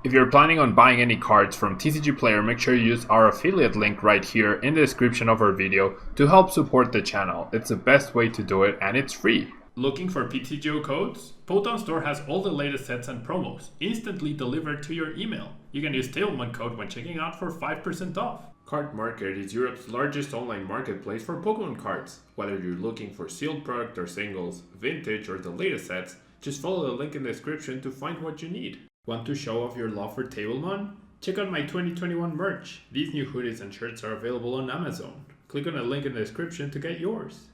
If you're planning on buying any cards from TCG Player, make sure you use our affiliate link right here in the description of our video to help support the channel. It's the best way to do it and it's free. Looking for PTGO codes? Poton Store has all the latest sets and promos instantly delivered to your email. You can use tablemon code when checking out for 5% off. Card Market is Europe's largest online marketplace for Pokemon cards. Whether you're looking for sealed product or singles, vintage or the latest sets, just follow the link in the description to find what you need. Want to show off your love for tablemon? Check out my 2021 merch. These new hoodies and shirts are available on Amazon. Click on the link in the description to get yours.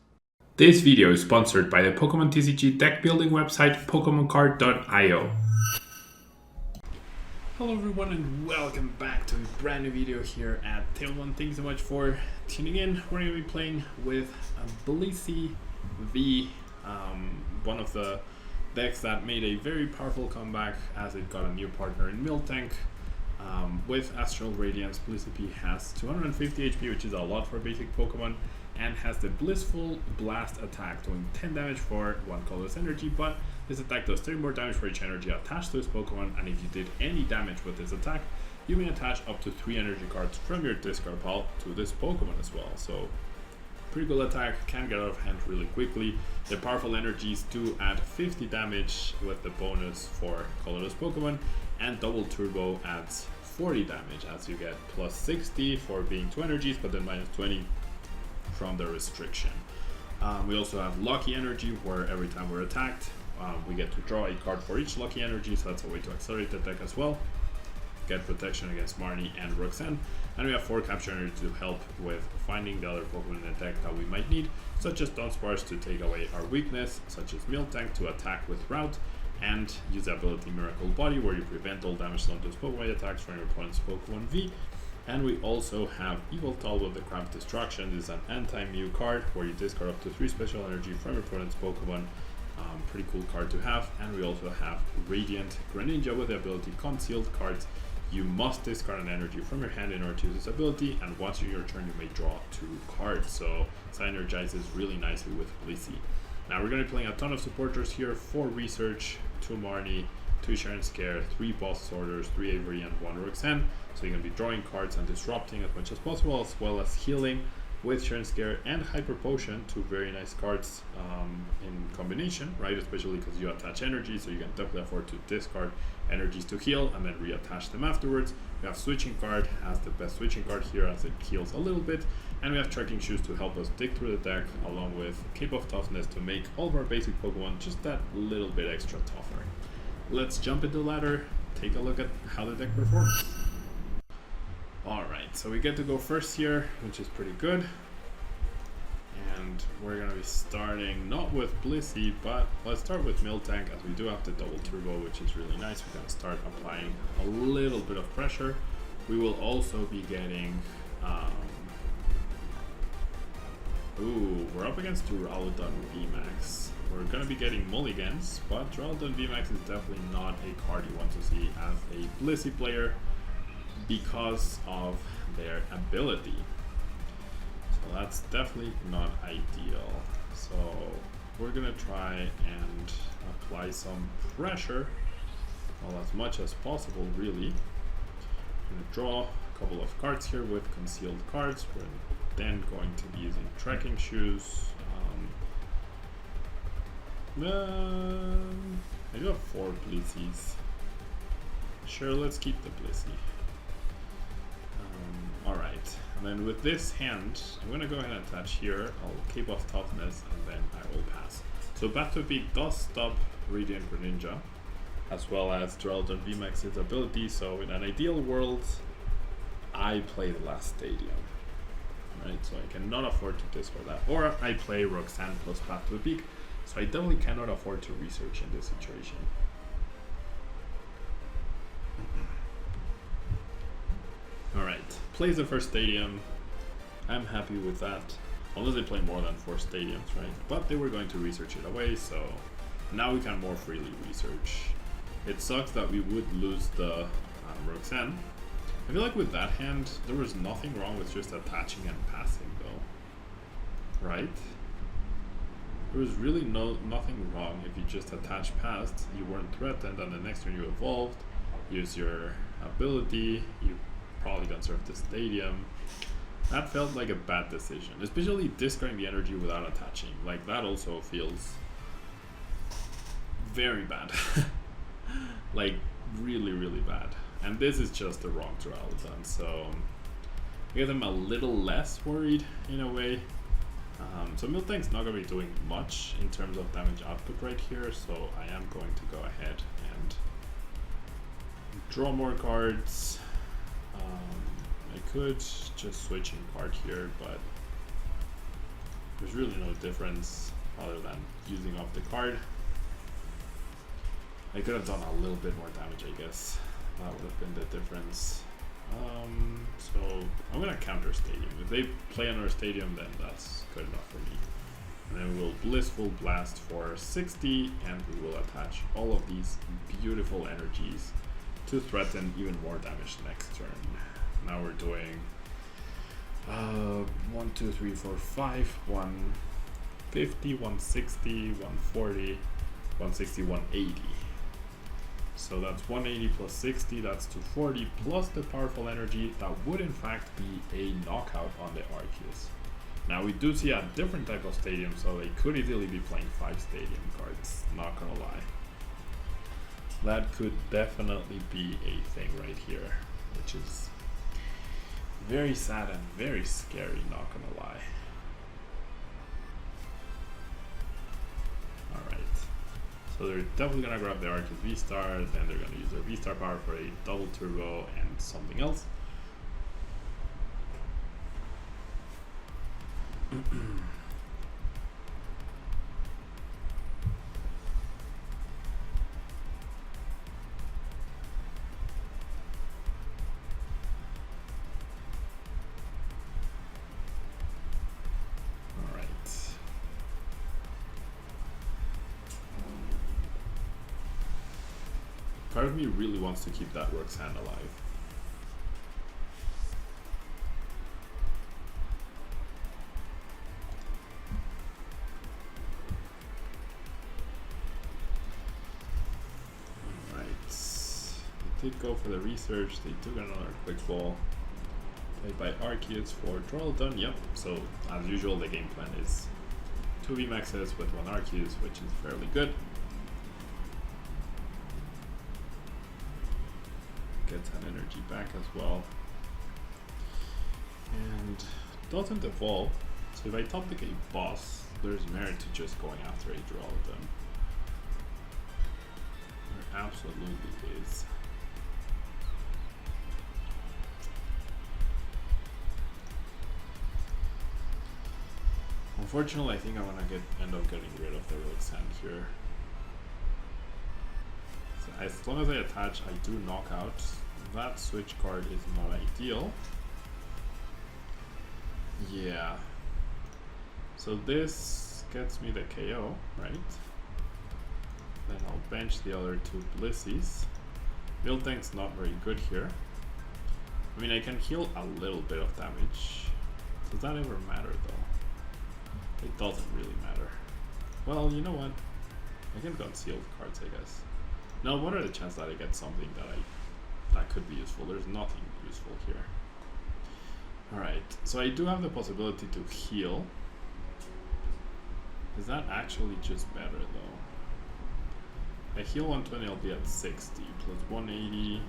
This video is sponsored by the Pokemon TCG deck building website PokemonCard.io. Hello everyone and welcome back to a brand new video here at tablemon. Thanks so much for tuning in. We're going to be playing with BLISSEY V, one of the decks that made a very powerful comeback as it got a new partner in MILTANK. With Astral Radiance, BLISSEY V has 250 HP, which is a lot for basic Pokemon, and has the Blissful Blast attack, doing 10 damage for 1 colorless energy, but this attack does 30 more damage for each energy attached to this Pokemon, and if you did any damage with this attack, you may attach up to 3 energy cards from your discard pile to this Pokemon as well. So pretty cool attack, can get out of hand really quickly. The powerful energies do add 50 damage with the bonus for colorless Pokemon, and double turbo adds 40 damage as you get plus 60 for being 2 energies, but then minus 20 from the restriction. We also have Lucky Energy, where every time we're attacked, we get to draw a card for each Lucky Energy, so that's a way to accelerate the deck as well. Get protection against Marnie and Roxanne, and we have 4 Capture Energy to help with finding the other Pokemon in the deck that we might need, such as Dunsparce to take away our weakness, such as MILTANK to attack with Route, and use the ability Miracle Body, where you prevent all damage done to those Pokemon attacks from your opponent's Pokemon V. And we also have Yveltal with the Cramped Destruction. This is an anti-Mew card where you discard up to 3 special energy from your opponent's Pokemon. Pretty cool card to have. And we also have Radiant Greninja with the ability Concealed Cards. You must discard an energy from your hand in order to use this ability, and once in your turn you may draw 2 cards. So it synergizes really nicely with BLISSEY. Now we're going to be playing a ton of supporters here: 4 Research, 2 Marnie, 2 Sharon Scare, 3 Boss Orders, 3 Avery, and 1 Roxanne. So you're going to be drawing cards and disrupting as much as possible, as well as healing with Sharon Scare and Hyper Potion, 2 very nice cards in combination, right? Especially because you attach energy, so you can definitely afford to discard energies to heal and then reattach them afterwards. We have Switching Card as the best switching card here, as it heals a little bit, and we have Trekking Shoes to help us dig through the deck, along with Cape of Toughness to make all of our basic Pokemon just that little bit extra tougher. Let's jump into the ladder, take a look at how the deck performs. Alright, so we get to go first here, which is pretty good. And we're going to be starting not with BLISSEY, but let's start with MILTANK, as we do have the double turbo, which is really nice. We're going to start applying a little bit of pressure. We will also be getting... we're up against Duraludon VMAX. We're going to be getting mulligans, but Duraludon VMAX is definitely not a card you want to see as a BLISSEY player, because of their ability. So that's definitely not ideal. So we're gonna try and apply some pressure, well, as much as possible really. I'm gonna draw a couple of cards here with Concealed Cards. We're then going to be using Trekking Shoes. I do have 4 BLISSEYs. Sure, let's keep the BLISSEY. Alright, and then with this hand, I'm going to go ahead and attach here. I'll Cape off Toughness, and then I will pass. So Battle Peak does stop Radiant Greninja, as well as Duraludon VMAX's ability. So in an ideal world, I play the last Stadium. Right, so I cannot afford to discard that. Or I play Roxanne plus Battle Peak, so I definitely cannot afford to research in this situation. Alright, plays the first Stadium. I'm happy with that. Unless they play more than 4 Stadiums, right? But they were going to research it away, so now we can more freely research. It sucks that we would lose the Roxanne. I feel like with that hand, there was nothing wrong with just attaching and passing though. Right? There was really nothing wrong if you just attached past, you weren't threatened, and the next turn you evolved. use your ability, you probably conserve the stadium. That felt like a bad decision, especially discarding the energy without attaching. Like, that also feels very bad. Like, really, really bad. And this is just the wrong Duraludon, so I guess I'm a little less worried in a way. So MILTANK's not going to be doing much in terms of damage output right here, so I am going to go ahead and draw more cards. I could just switch in card here, but there's really no difference other than using up the card. I could have done a little bit more damage, I guess. That would have been the difference. So I'm gonna counter Stadium. If they play another Stadium, then that's good enough for me. And then we'll Blissful Blast for 60, and we will attach all of these beautiful energies to threaten even more damage next turn. Now we're doing 1, 2, 3, 4, 5, 150, 160, 140, 160, 180. So that's 180 plus 60, that's 240, plus the powerful energy that would in fact be a knockout on the Arceus. Now we do see a different type of stadium, so they could easily be playing 5 stadium cards, not gonna lie. That could definitely be a thing right here, which is very sad and very scary, not gonna lie. So they're definitely gonna grab the Arceus V-Star, then they're gonna use their V-Star power for a double turbo and something else. Part of me really wants to keep that Rook's Hand alive. Alright. They did go for the research, they took another quick ball. Played by Arceus for Duraludon, yep. So as usual the game plan is 2 VMAXs with 1 Arceus, which is fairly good. Gets an energy back as well, and doesn't evolve. So if I top deck a boss, there's merit to just going after a Duraludon. There absolutely is. Unfortunately, I think I'm gonna end up getting rid of the Rook's Hand here. So as long as I attach, I do knock out. That switch card is not ideal. Yeah. So this gets me the KO, right? Then I'll bench the other 2 Blissies. MILTANK's not very good here. I mean, I can heal a little bit of damage. Does that ever matter though? It doesn't really matter. Well, you know what? I can conceal the cards, I guess. Now, what are the chances that I get something that could be useful? There's nothing useful here. Alright, so I do have the possibility to heal. Is that actually just better though? I heal 120, I'll be at 60, plus 180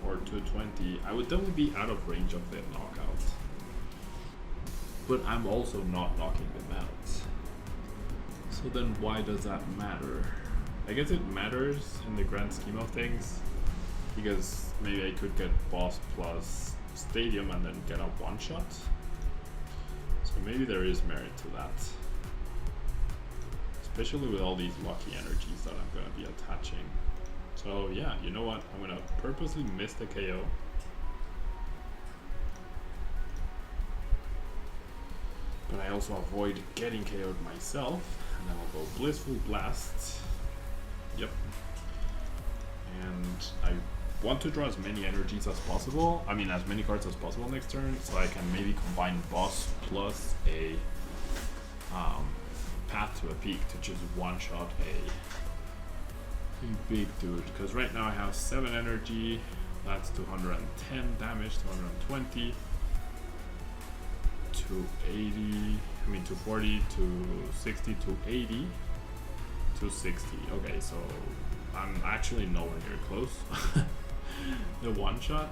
or 220. I would definitely be out of range of the knockout. But I'm also not knocking them out. So then why does that matter? I guess it matters in the grand scheme of things, because maybe I could get boss plus stadium and then get a one-shot. So maybe there is merit to that. Especially with all these lucky energies that I'm going to be attaching. So yeah, you know what? I'm going to purposely miss the KO. But I also avoid getting KO'd myself. And then I'll go Blissful Blast. Yep. And I want to draw as many energies as possible. I mean, as many cards as possible next turn, so I can maybe combine boss plus a Path to a Peak to just one-shot A big dude, because right now I have 7 energy. That's 210 damage, 220, 280, I mean 240, 260, 280, 260. Okay, so I'm actually nowhere near close. The one shot,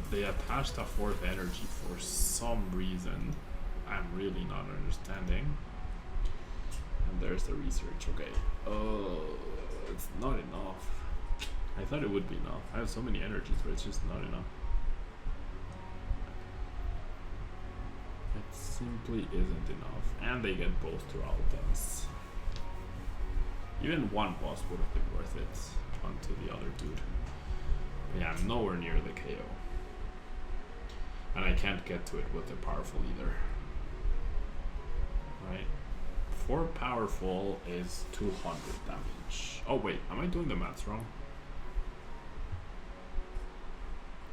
they attached a 4th energy for some reason. I'm really not understanding. And there's the research. Okay. Oh, it's not enough. I thought it would be enough. I have so many energies, but it's just not enough. It simply isn't enough. And they get both Duraludons. Even one boss would have been worth it onto the other dude. Yeah, I'm nowhere near the KO. And I can't get to it with the powerful either. Right? 4 powerful is 200 damage. Oh wait, am I doing the maths wrong?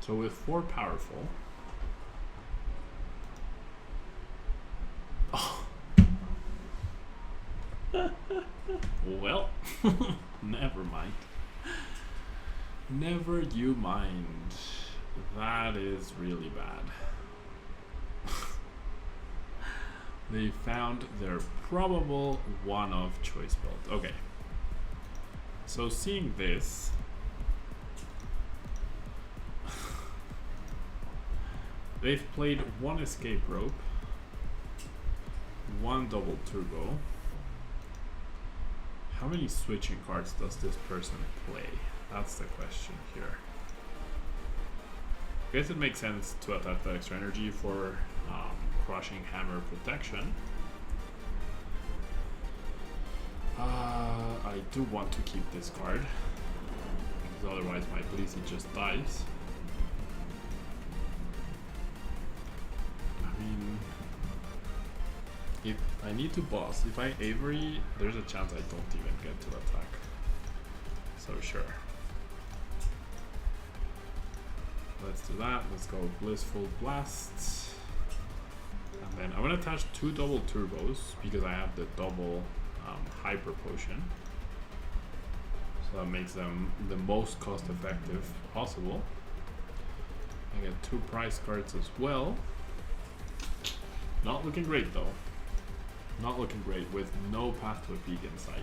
So with 4 powerful... Oh. Well, never mind. Never you mind. That is really bad. They found their probable one-of choice build. Okay. So seeing this, they've played 1 escape rope, 1 double turbo. How many switching cards does this person play? That's the question here. I guess it makes sense to attach the extra energy for crushing hammer protection. I do want to keep this card, because otherwise my BLISSEY just dies. I mean, if I need to boss, if I Avery, there's a chance I don't even get to attack. So sure. Let's do that. Let's go Blissful Blast. And then I'm going to attach 2 double turbos because I have the double hyper potion. So that makes them the most cost effective possible. I get 2 prize cards as well. Not looking great though. Not looking great with no path to a peak in sight.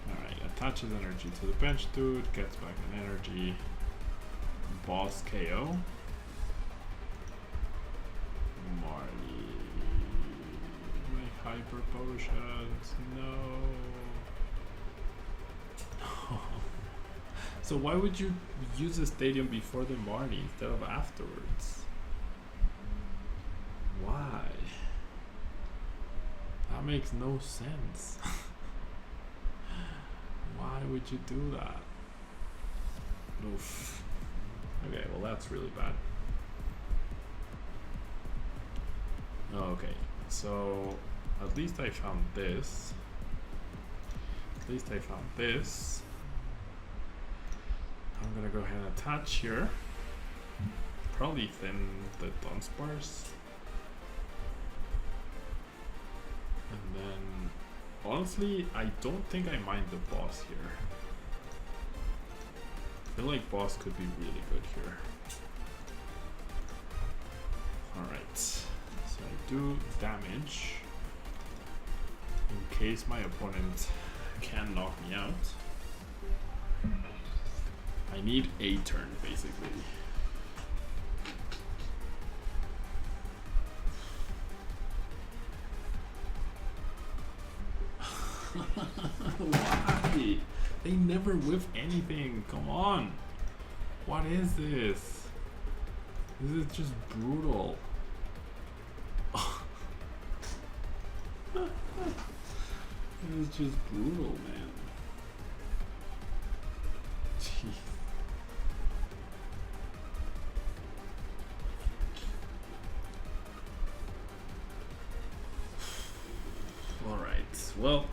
Alright, attaches energy to the bench dude, gets back an energy. Boss KO. Marley. My hyper potions. No. So why would you use the stadium before the Marnie instead of afterwards? Why? That makes no sense. Why would you do that? Oof. Okay, well that's really bad. Okay, so at least I found this. At least I found this. I'm gonna go ahead and attach here. Probably thin the dunce bars. And then, honestly, I don't think I mind the boss here. I feel like boss could be really good here. Alright, so I do damage in case my opponent can knock me out. I need a turn basically. Why? They never whiff anything. Come on. What is this? This is just brutal. This is just brutal, man. Jeez. Alright, well.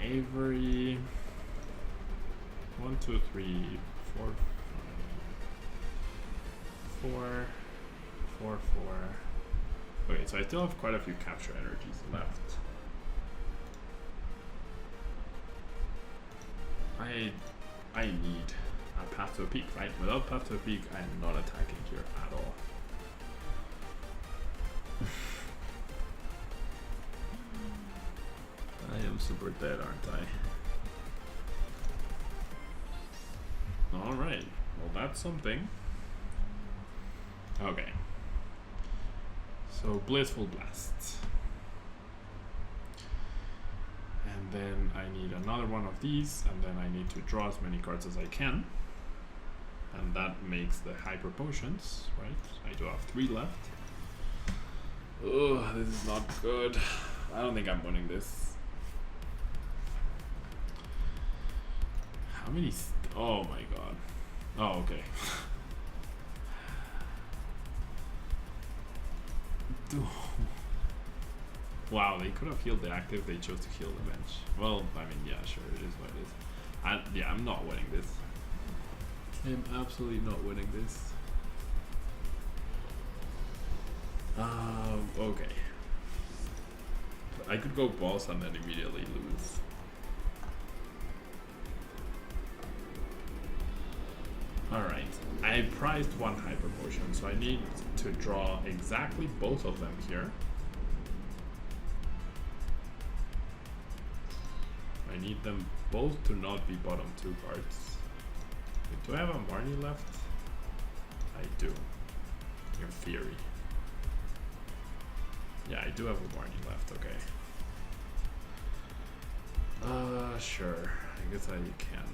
Avery. 1, 2, 3, 4, 4, 4, 4, Okay, so I still have quite a few capture energies left. I need a path to a peak, right? Without path to a peak, I'm not attacking here at all. I am super dead, aren't I? Alright, well that's something. Okay. So Blissful Blast. And then I need another one of these, and then I need to draw as many cards as I can. And that makes the Hyper Potions, right? I do have 3 left. Oh, this is not good. I don't think I'm winning this. How many? Oh my god. Oh, okay. Wow, they could have healed the active, they chose to heal the bench. Well, I mean, yeah, sure, it is what it is. Yeah, I'm not winning this. I'm absolutely not winning this. Okay. I could go boss and then immediately lose. Alright, I prized 1 Hyper Potion, so I need to draw exactly both of them here. I need them both to not be bottom 2 cards. Wait, do I have a Marnie left? I do. In theory. Yeah, I do have a Marnie left, okay. Sure. I guess I can.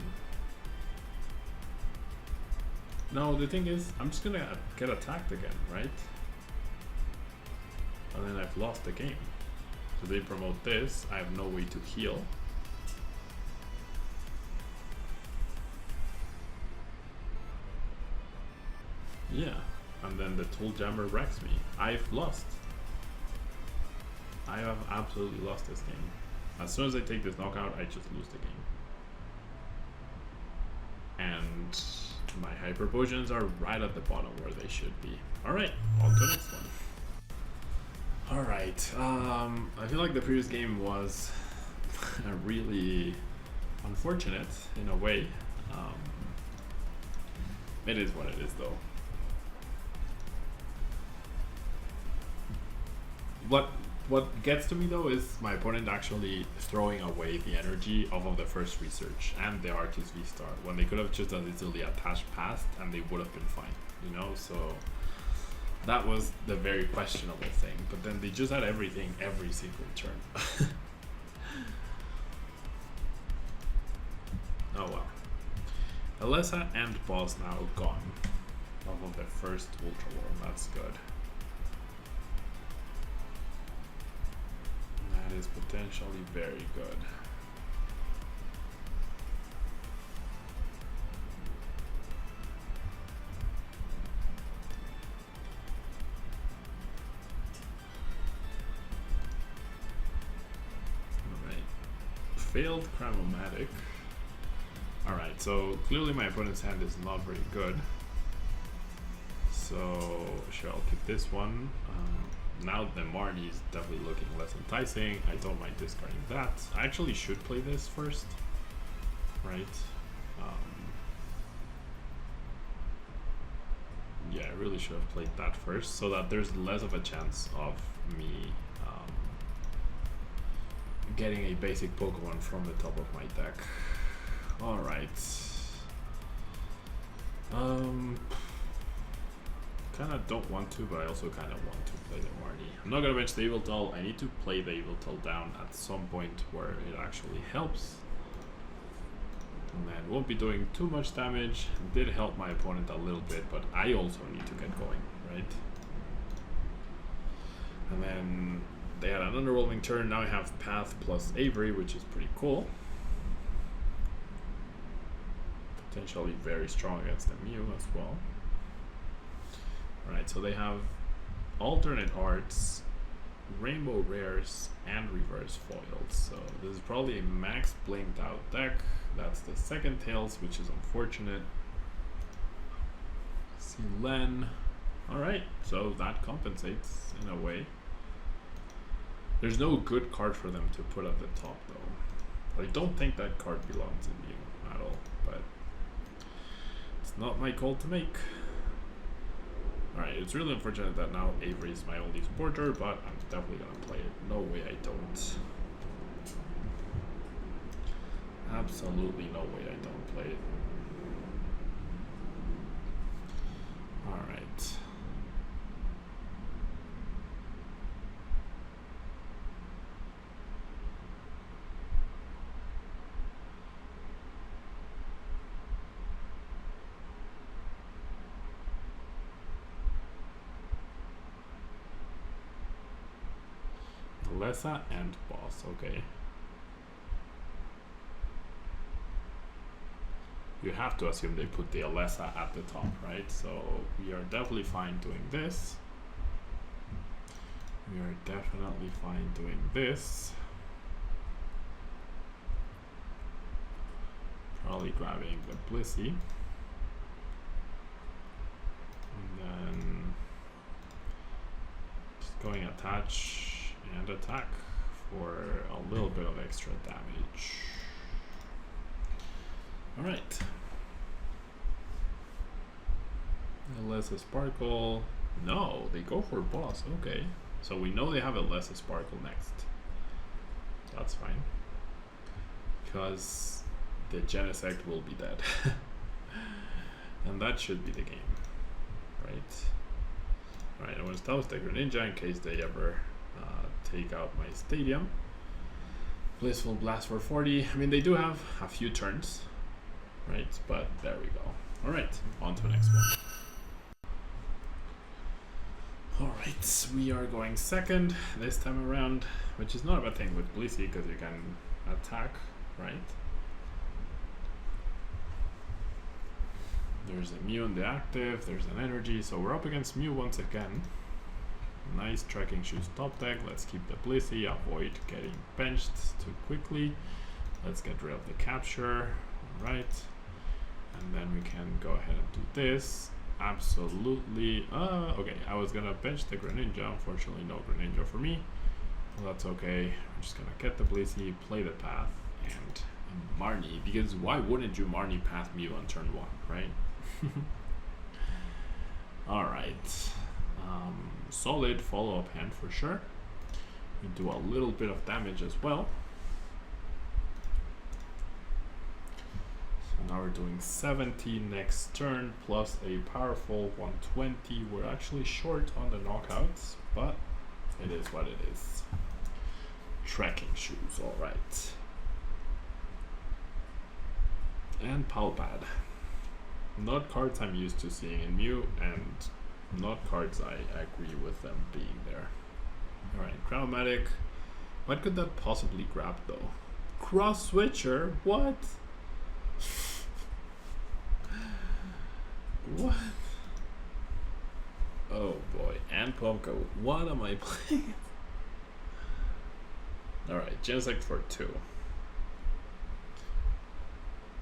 No, the thing is, I'm just gonna get attacked again, right? And then I've lost the game. So they promote this, I have no way to heal. Yeah, and then the Tool Jammer wrecks me. I've lost. I have absolutely lost this game. As soon as I take this knockout, I just lose the game. And my Hyper Potions are right at the bottom where they should be. Alright, on to the next one. Alright, I feel like the previous game was really unfortunate in a way. It is what it is though. What gets to me though is my opponent actually throwing away the energy off of the first research and the Arceus V-Star when they could have just as easily attached past and they would have been fine, you know? So that was the very questionable thing, but then they just had everything every single turn. Oh well. Alessa and boss now gone off of the first Ultra Worm, that's good. That is potentially very good. Alright. Failed Chromomatic. Alright, so clearly my opponent's hand is not very good. So, sure, I'll keep this one. Now the Marnie is definitely looking less enticing. I don't mind discarding that. I actually should play this first, right? Yeah, I really should have played that first so that there's less of a chance of me getting a basic Pokemon from the top of my deck. Alright. Kinda don't want to, but I also kinda want to play the Marnie. I'm not gonna bench the Yveltal. I need to play the Yveltal down at some point where it actually helps. And then won't be doing too much damage. It did help my opponent a little bit, but I also need to get going, right? And then they had an underwhelming turn. Now I have Path plus Avery, which is pretty cool. Potentially very strong against the Mew as well. Alright, so they have alternate arts, rainbow rares, and reverse foils. So this is probably a max blinked out deck. That's the second Tails, which is unfortunate. See Len. Alright, so that compensates in a way. There's no good card for them to put at the top though. I don't think that card belongs in Mew at all, but it's not my call to make. Alright, it's really unfortunate that now Avery is my only supporter, but I'm definitely gonna play it. No way I don't. Absolutely no way I don't play it. Alright. Lessa and boss, okay. You have to assume they put the Alessa at the top, right? So we are definitely fine doing this. We are definitely fine doing this. Probably grabbing the BLISSEY. And then just going attach and attack for a little bit of extra damage. Alright. Lesser Sparkle. No, they go for boss. Okay. So we know they have a Lesser Sparkle next. That's fine. Because the Genesect will be dead. And that should be the game. Right? Alright, I'm going to stop the Greninja in case they ever take out my stadium. Blissful Blast for 40. I mean, they do have a few turns. Right, but there we go. Alright, on to the next one. Alright, we are going second this time around, which is not a bad thing with BLISSEY because you can attack, right? There's a Mew in the active, there's an energy, so we're up against Mew once again. Nice tracking shoes top deck. Let's keep the BLISSEY, avoid getting benched too quickly. Let's get rid of the capture, right? And then we can go ahead and do this. Absolutely. Okay, I was gonna bench the Greninja. Unfortunately, no Greninja for me. Well, that's okay. I'm just gonna get the BLISSEY, play the path, and Marnie. Because why wouldn't you Marnie path Mew on turn 1, right? Alright. Solid follow-up hand for sure. We do a little bit of damage as well. Now we're doing 70 next turn plus a powerful 120. We're actually short on the knockouts, but it is what it is. Trekking shoes, alright. And Palpad. Not cards I'm used to seeing in Mew, and not cards I agree with them being there. Alright, Chromatic. What could that possibly grab though? Cross Switcher? What? What? Oh boy, and Pomka. What am I playing? Alright, Genesect for 2.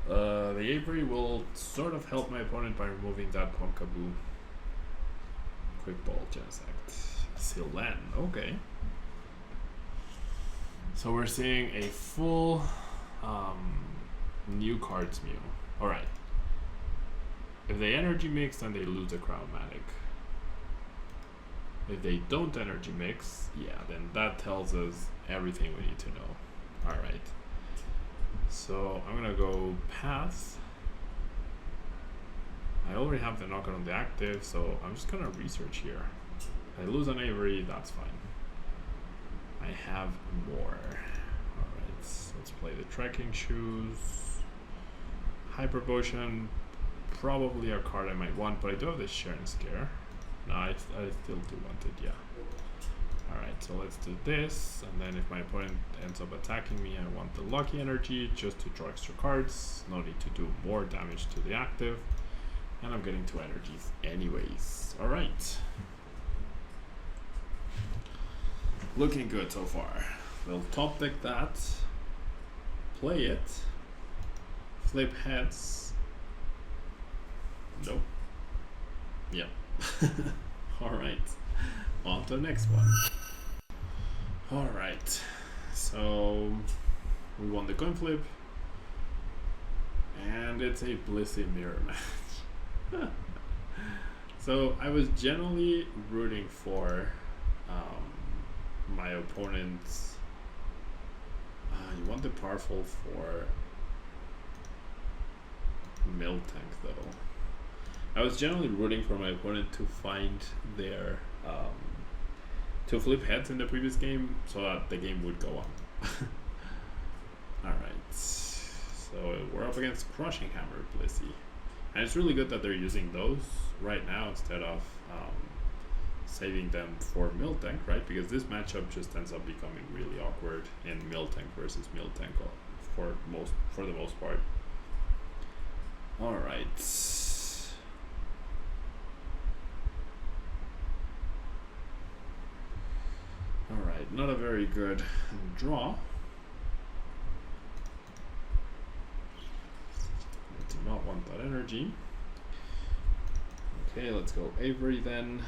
The Avery will sort of help my opponent by removing that Pomkaboo. Quick Ball Genesect. Silen, okay. So we're seeing a full new cards Mew. Alright. If they energy mix, then they lose a Chromatic. If they don't energy mix, yeah, then that tells us everything we need to know. Alright. So I'm gonna go pass. I already have the knockout on the active, so I'm just gonna research here. I lose an Avery, that's fine. I have more. Alright, so let's play the Trekking Shoes. Hyper Potion, probably a card I might want, but I do have the Sharon Scare. No, I still do want it, yeah. Alright, so let's do this, and then if my opponent ends up attacking me, I want the Lucky Energy just to draw extra cards. No need to do more damage to the active. And I'm getting 2 energies anyways. Alright. Looking good so far. We'll top deck that. Play it. Flip heads. Nope. Yep. Alright. On to the next one. Alright, so we won the coin flip, and it's a BLISSEY mirror match. So I was generally rooting for my opponent's. You want the powerful for MILTANK though. I was generally rooting for my opponent to find their to flip heads in the previous game so that the game would go on. Alright, so we're up against Crushing Hammer BLISSEY. And it's really good that they're using those right now instead of saving them for MILTANK, right? Because this matchup just ends up becoming really awkward in MILTANK versus MILTANK for the most part. Alright. Alright, not a very good draw. I do not want that energy. Okay, let's go Avery then.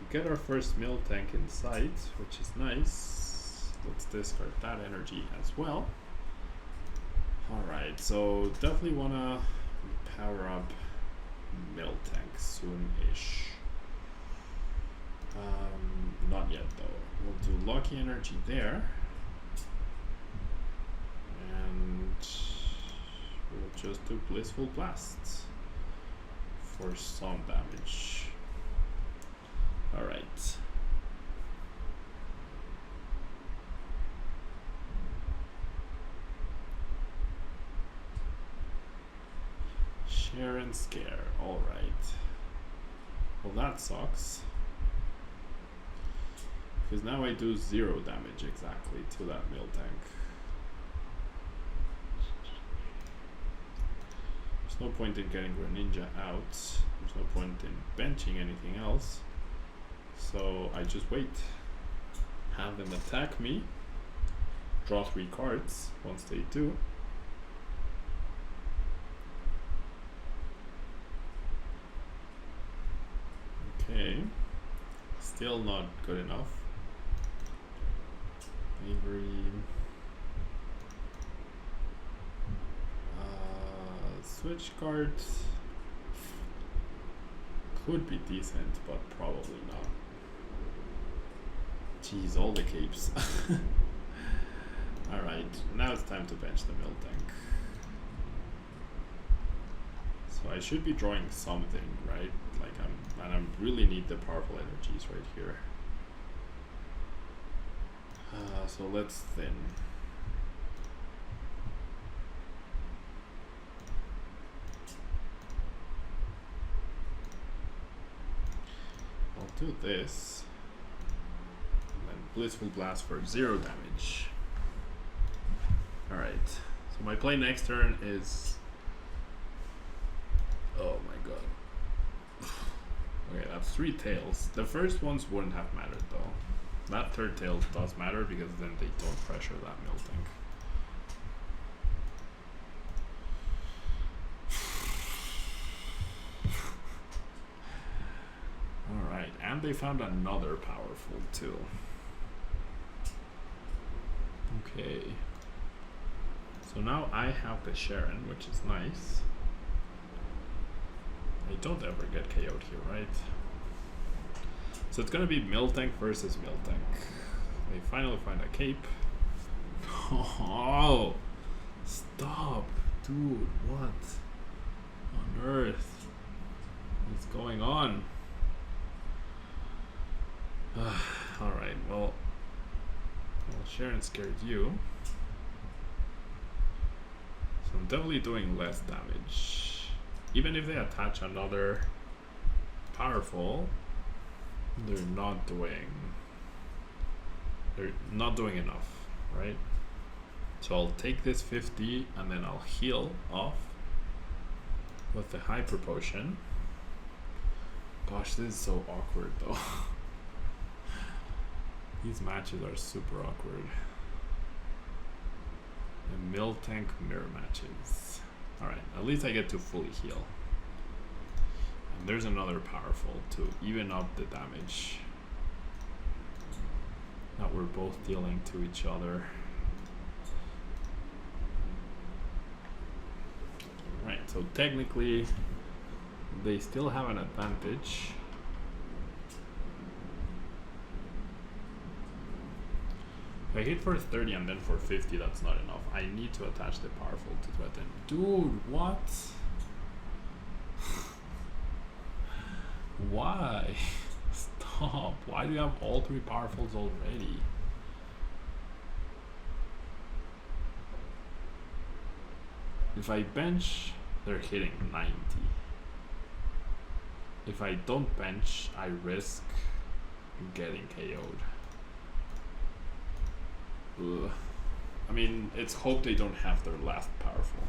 We get our first MILTANK in sight, which is nice. Let's discard that energy as well. Alright, so definitely want to power up MILTANK soon-ish. Not yet though. We'll do Lucky Energy there. And we'll just do Blissful Blast for some damage. Alright. Share and Scare. Alright. Well, that sucks. Because now I do 0 damage exactly to that MILTANK. There's no point in getting Greninja out. There's no point in benching anything else. So I just wait. Have them attack me. Draw 3 cards once they do. Okay. Still not good enough. Avery. Switch cards could be decent, but probably not. Jeez, all the capes. Alright, now it's time to bench the MILTANK. So I should be drawing something, right? Like I really need the powerful energies right here. So let's thin. I'll do this. And then Blissful Blast for 0 damage. Alright. So my play next turn is... Oh my god. Okay, that's 3 tails. The first ones wouldn't have mattered though. That third tail does matter because then they don't pressure that MILTANK. Alright, and they found another powerful too. Okay. So now I have the Sharon, which is nice. I don't ever get KO'd here, right? So it's gonna be MILTANK versus MILTANK. They finally find a cape. Oh, stop, dude! What on earth is going on? All right, well, Sharon scared you, so I'm definitely doing less damage. Even if they attach another powerful. They're not doing enough, right? So I'll take this 50 and then I'll heal off with the Hyper Potion. Gosh, this is so awkward though. These matches are super awkward. The MILTANK mirror matches. Alright, at least I get to fully heal. There's another powerful to even up the damage. that we're both dealing to each other. Right, so technically they still have an advantage. If I hit for 30 and then for 50, that's not enough. I need to attach the powerful to threaten. Dude, what? Why? Stop. Why do you have all 3 powerfuls already? If I bench, they're hitting 90. If I don't bench, I risk getting KO'd. Ugh. I mean, it's hope they don't have their last powerful.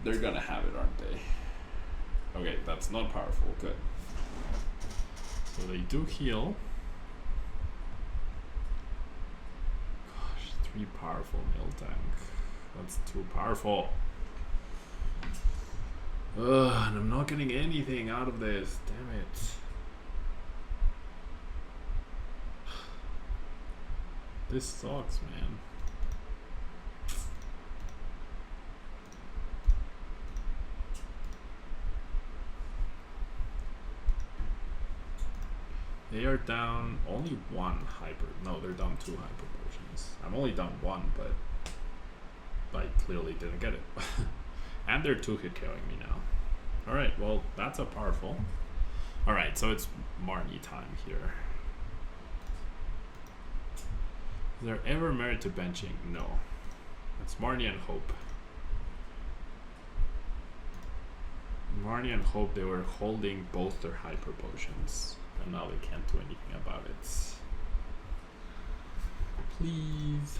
They're gonna have it, aren't they? Okay, that's not powerful. Good. So they do heal. Gosh, 3 powerful MILTANK. That's too powerful. Ugh, and I'm not getting anything out of this. Damn it. This sucks, man. They are down only 1 hyper. No, they're down 2 hyper potions. I'm only down 1, but I clearly didn't get it. And they're 2-hit killing me now. Alright, well, that's a powerful. Alright, so it's Marnie time here. Is there ever merit to benching? No. It's Marnie and Hope. Marnie and Hope, they were holding both their hyper potions. And now they can't do anything about it. Please.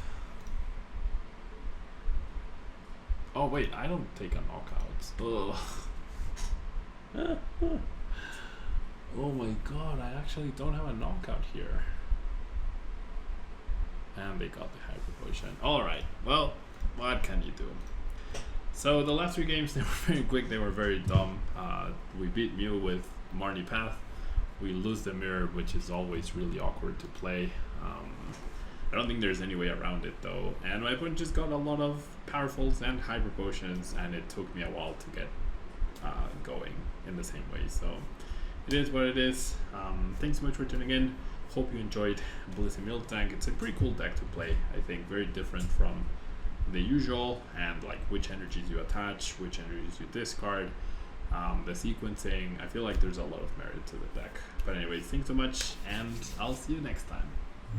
Oh wait, I don't take a knockout. Ugh. Oh my god, I actually don't have a knockout here. And they got the hyper potion. Alright, well, what can you do? So the last 3 games, they were very quick, they were very dumb. We beat Mew with Marnie Path. We lose the mirror, which is always really awkward to play. I don't think there's any way around it though. And my opponent just got a lot of powerfuls and hyper potions, and it took me a while to get going in the same way. So it is what it is. Thanks so much for tuning in. Hope you enjoyed BLISSEY MILTANK. It's a pretty cool deck to play. I think very different from the usual, and like which energies you attach, which energies you discard. The sequencing, I feel like there's a lot of merit to the deck. But anyways, thanks so much, and I'll see you next time.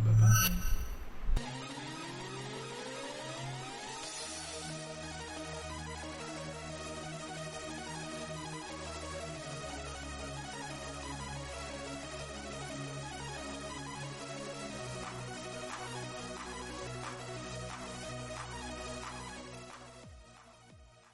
Bye bye.